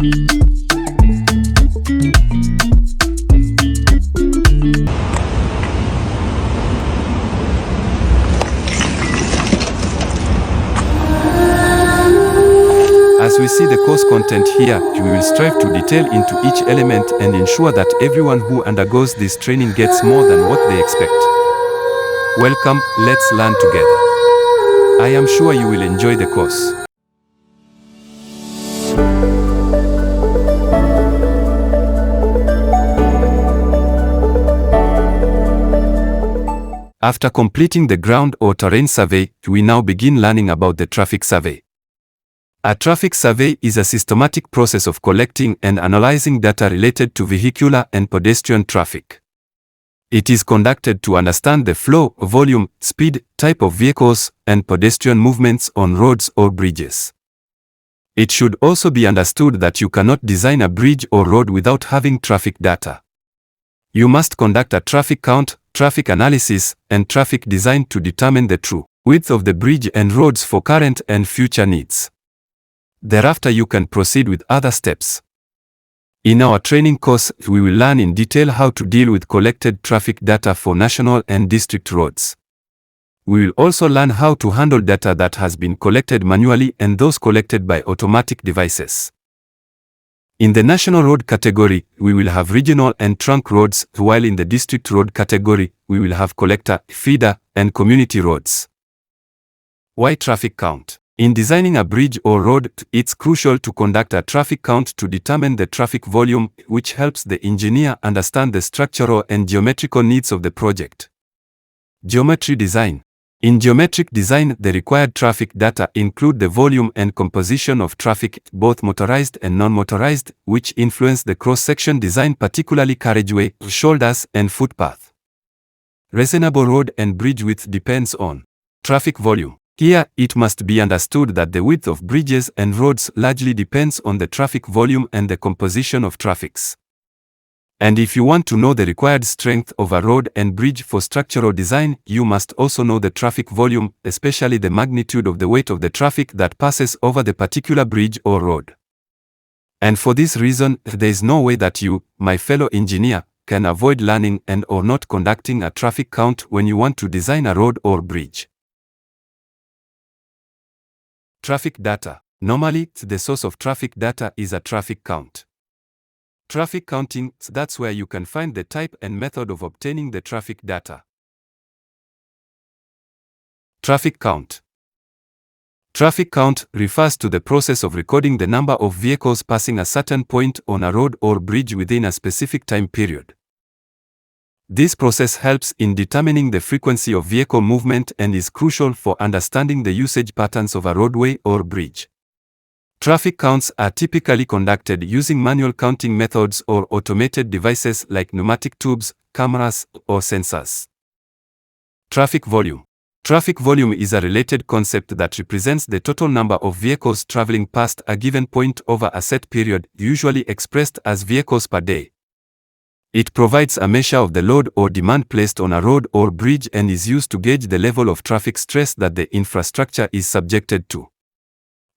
As we see the course content here, we will strive to detail into each element and ensure that everyone who undergoes this training gets more than what they expect. Welcome, let's learn together. I am sure you will enjoy the course. After completing the ground or terrain survey, we now begin learning about the traffic survey. A traffic survey is a systematic process of collecting and analyzing data related to vehicular and pedestrian traffic. It is conducted to understand the flow, volume, speed, type of vehicles, and pedestrian movements on roads or bridges. It should also be understood that you cannot design a bridge or road without having traffic data. You must conduct a traffic count, traffic analysis, and traffic design to determine the true width of the bridge and roads for current and future needs. Thereafter you can proceed with other steps. In our training course, we will learn in detail how to deal with collected traffic data for national and district roads. We will also learn how to handle data that has been collected manually and those collected by automatic devices. In the national road category, we will have regional and trunk roads, while in the district road category, we will have collector, feeder, and community roads. Why traffic count? In designing a bridge or road, it's crucial to conduct a traffic count to determine the traffic volume, which helps the engineer understand the structural and geometrical needs of the project. Geometry design. In geometric design, the required traffic data include the volume and composition of traffic, both motorized and non-motorized, which influence the cross-section design, particularly carriageway, shoulders, and footpath. Reasonable road and bridge width depends on traffic volume. Here, it must be understood that the width of bridges and roads largely depends on the traffic volume and the composition of traffics. And if you want to know the required strength of a road and bridge for structural design, you must also know the traffic volume, especially the magnitude of the weight of the traffic that passes over the particular bridge or road. And for this reason, there is no way that you, my fellow engineer, can avoid learning and or not conducting a traffic count when you want to design a road or bridge. Traffic data. Normally, the source of traffic data is a traffic count. Traffic counting, that's where you can find the type and method of obtaining the traffic data. Traffic count. Traffic count refers to the process of recording the number of vehicles passing a certain point on a road or bridge within a specific time period. This process helps in determining the frequency of vehicle movement and is crucial for understanding the usage patterns of a roadway or bridge. Traffic counts are typically conducted using manual counting methods or automated devices like pneumatic tubes, cameras, or sensors. Traffic volume. Traffic volume is a related concept that represents the total number of vehicles traveling past a given point over a set period, usually expressed as vehicles per day. It provides a measure of the load or demand placed on a road or bridge and is used to gauge the level of traffic stress that the infrastructure is subjected to.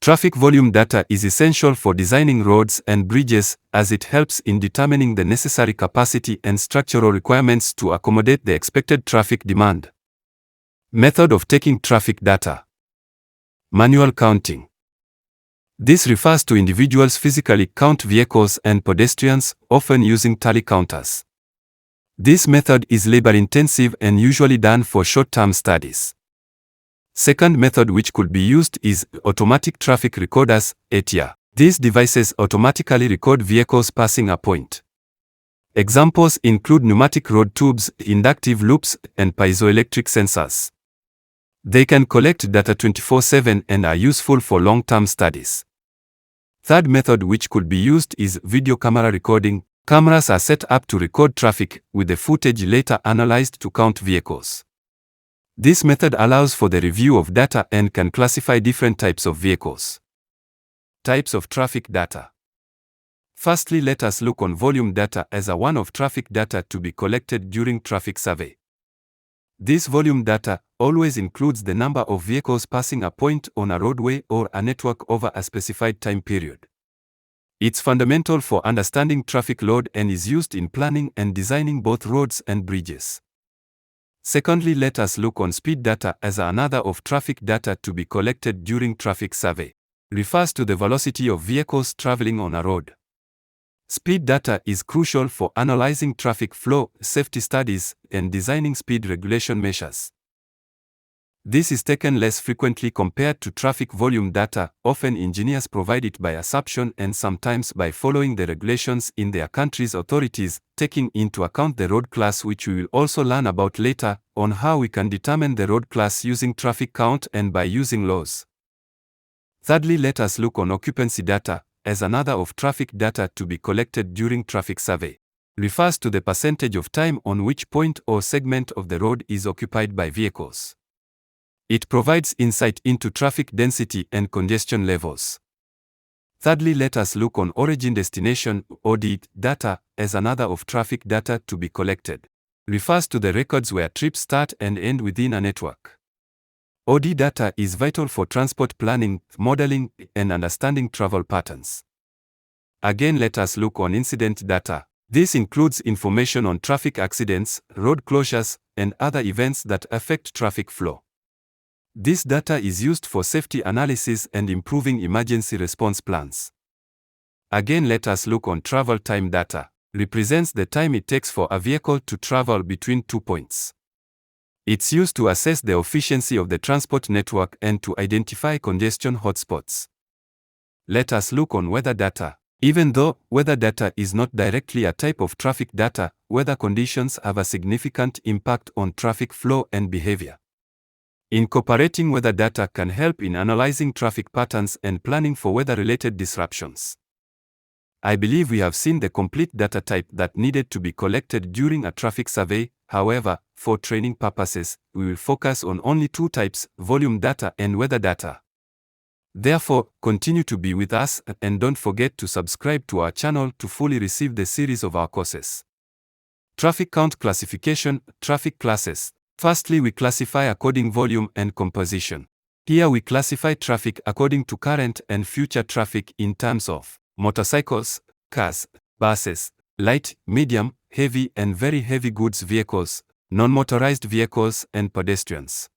Traffic volume data is essential for designing roads and bridges, as it helps in determining the necessary capacity and structural requirements to accommodate the expected traffic demand. Method of taking traffic data. Manual counting. This refers to individuals physically count vehicles and pedestrians, often using tally counters. This method is labor-intensive and usually done for short-term studies. Second method which could be used is automatic traffic recorders, ATR. These devices automatically record vehicles passing a point. Examples include pneumatic road tubes, inductive loops, and piezoelectric sensors. They can collect data 24/7 and are useful for long-term studies. Third method which could be used is video camera recording. Cameras are set up to record traffic, with the footage later analyzed to count vehicles. This method allows for the review of data and can classify different types of vehicles. Types of traffic data. Firstly, let us look on volume data as a one of traffic data to be collected during traffic survey. This volume data always includes the number of vehicles passing a point on a roadway or a network over a specified time period. It's fundamental for understanding traffic load and is used in planning and designing both roads and bridges. Secondly, let us look on speed data as another of traffic data to be collected during traffic survey. Refers to the velocity of vehicles traveling on a road. Speed data is crucial for analyzing traffic flow, safety studies, and designing speed regulation measures. This is taken less frequently compared to traffic volume data. Often engineers provide it by assumption and sometimes by following the regulations in their country's authorities, taking into account the road class, which we will also learn about later, on how we can determine the road class using traffic count and by using laws. Thirdly, let us look on occupancy data as another of traffic data to be collected during traffic survey. Refers to the percentage of time on which point or segment of the road is occupied by vehicles. It provides insight into traffic density and congestion levels. Thirdly, let us look on origin destination (OD) data as another of traffic data to be collected. Refers to the records where trips start and end within a network. OD data is vital for transport planning, modeling, and understanding travel patterns. Again, let us look on incident data. This includes information on traffic accidents, road closures, and other events that affect traffic flow. This data is used for safety analysis and improving emergency response plans. Again, let us look on travel time data. Represents the time it takes for a vehicle to travel between 2 points. It's used to assess the efficiency of the transport network and to identify congestion hotspots. Let us look on weather data. Even though weather data is not directly a type of traffic data, weather conditions have a significant impact on traffic flow and behavior. Incorporating weather data can help in analyzing traffic patterns and planning for weather-related disruptions. I believe we have seen the complete data type that needed to be collected during a traffic survey. However, for training purposes, we will focus on only two types: volume data and weather data. Therefore, continue to be with us and don't forget to subscribe to our channel to fully receive the series of our courses. Traffic count classification, traffic classes. Firstly, we classify according volume and composition. Here we classify traffic according to current and future traffic in terms of motorcycles, cars, buses, light, medium, heavy and very heavy goods vehicles, non-motorized vehicles and pedestrians.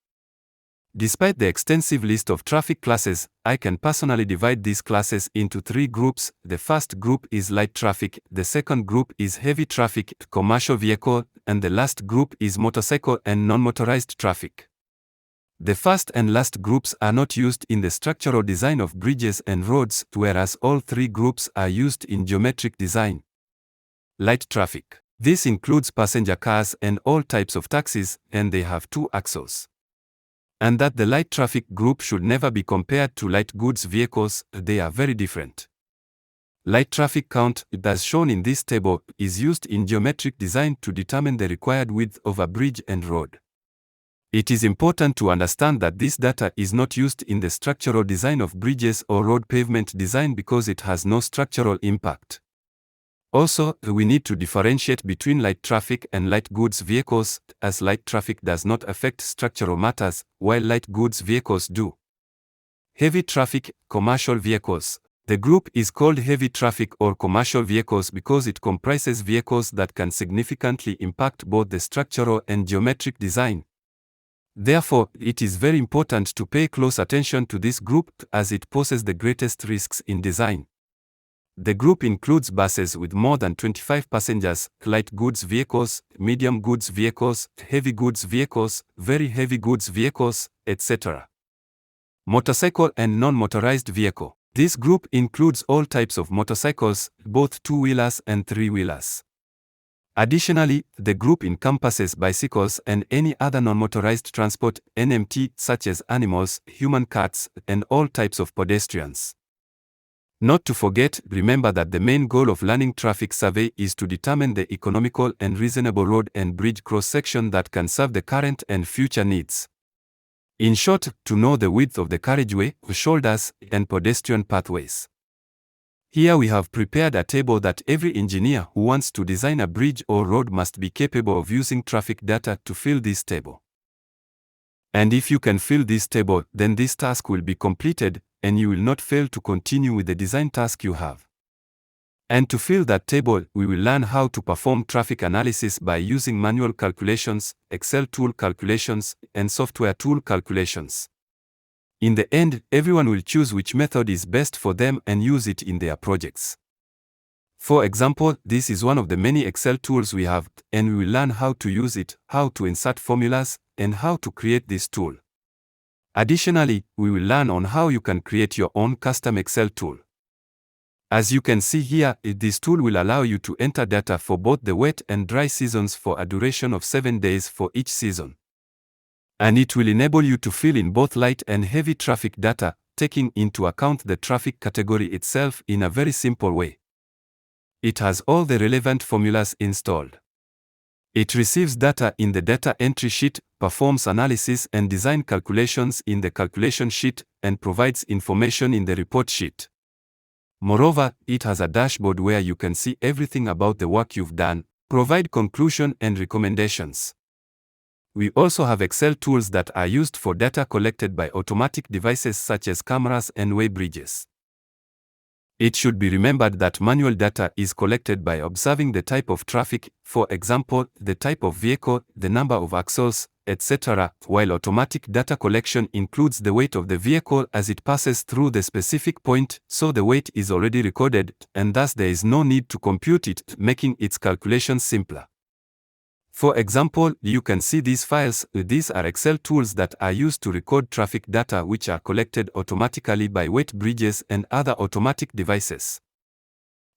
Despite the extensive list of traffic classes, I can personally divide these classes into three groups. The first group is light traffic, the second group is heavy traffic, commercial vehicle, and the last group is motorcycle and non-motorized traffic. The first and last groups are not used in the structural design of bridges and roads, whereas all three groups are used in geometric design. Light traffic. This includes passenger cars and all types of taxis, and they have two axles. And that the light traffic group should never be compared to light goods vehicles, they are very different. Light traffic count, as shown in this table, is used in geometric design to determine the required width of a bridge and road. It is important to understand that this data is not used in the structural design of bridges or road pavement design because it has no structural impact. Also, we need to differentiate between light traffic and light goods vehicles, as light traffic does not affect structural matters, while light goods vehicles do. Heavy traffic, commercial vehicles. The group is called heavy traffic or commercial vehicles because it comprises vehicles that can significantly impact both the structural and geometric design. Therefore, it is very important to pay close attention to this group as it poses the greatest risks in design. The group includes buses with more than 25 passengers, light goods vehicles, medium goods vehicles, heavy goods vehicles, very heavy goods vehicles, etc. Motorcycle and non-motorized vehicle. This group includes all types of motorcycles, both two-wheelers and three-wheelers. Additionally, the group encompasses bicycles and any other non-motorized transport, NMT, such as animals, human carts, and all types of pedestrians. Not to forget, remember that the main goal of learning traffic survey is to determine the economical and reasonable road and bridge cross-section that can serve the current and future needs. In short, to know the width of the carriageway, shoulders, and pedestrian pathways. Here we have prepared a table that every engineer who wants to design a bridge or road must be capable of using traffic data to fill this table. And if you can fill this table, then this task will be completed, and you will not fail to continue with the design task you have. And to fill that table, we will learn how to perform traffic analysis by using manual calculations, Excel tool calculations, and software tool calculations. In the end, everyone will choose which method is best for them and use it in their projects. For example, this is one of the many Excel tools we have, and we will learn how to use it, how to insert formulas, and how to create this tool. Additionally, we will learn on how you can create your own custom Excel tool. As you can see here, this tool will allow you to enter data for both the wet and dry seasons for a duration of 7 days for each season. And it will enable you to fill in both light and heavy traffic data, taking into account the traffic category itself in a very simple way. It has all the relevant formulas installed. It receives data in the data entry sheet, performs analysis and design calculations in the calculation sheet, and provides information in the report sheet. Moreover, it has a dashboard where you can see everything about the work you've done, provide conclusion and recommendations. We also have Excel tools that are used for data collected by automatic devices such as cameras and weigh bridges. It should be remembered that manual data is collected by observing the type of traffic, for example, the type of vehicle, the number of axles, etc., while automatic data collection includes the weight of the vehicle as it passes through the specific point, so the weight is already recorded, and thus there is no need to compute it, making its calculations simpler. For example, you can see these files. These are Excel tools that are used to record traffic data which are collected automatically by weight bridges and other automatic devices.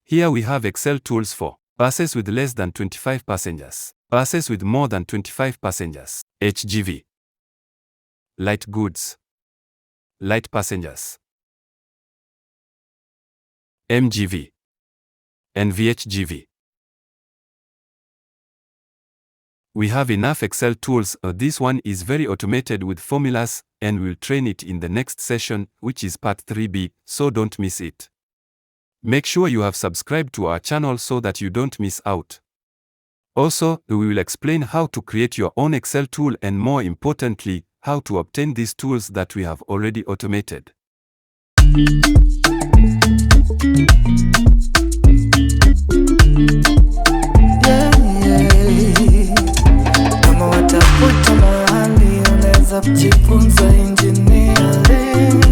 Here we have Excel tools for buses with less than 25 passengers, buses with more than 25 passengers, HGV, light goods, light passengers, MGV, and VHGV. We have enough Excel tools. This one is very automated with formulas, and we'll train it in the next session, which is part 3B, so don't miss it. Make sure you have subscribed to our channel so that you don't miss out. Also, we will explain how to create your own Excel tool and, more importantly, how to obtain these tools that we have already automated. Watafuta mahali unaweza kujifunza engineering.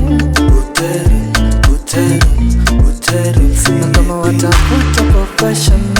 Uteru. Na kama watafuta professional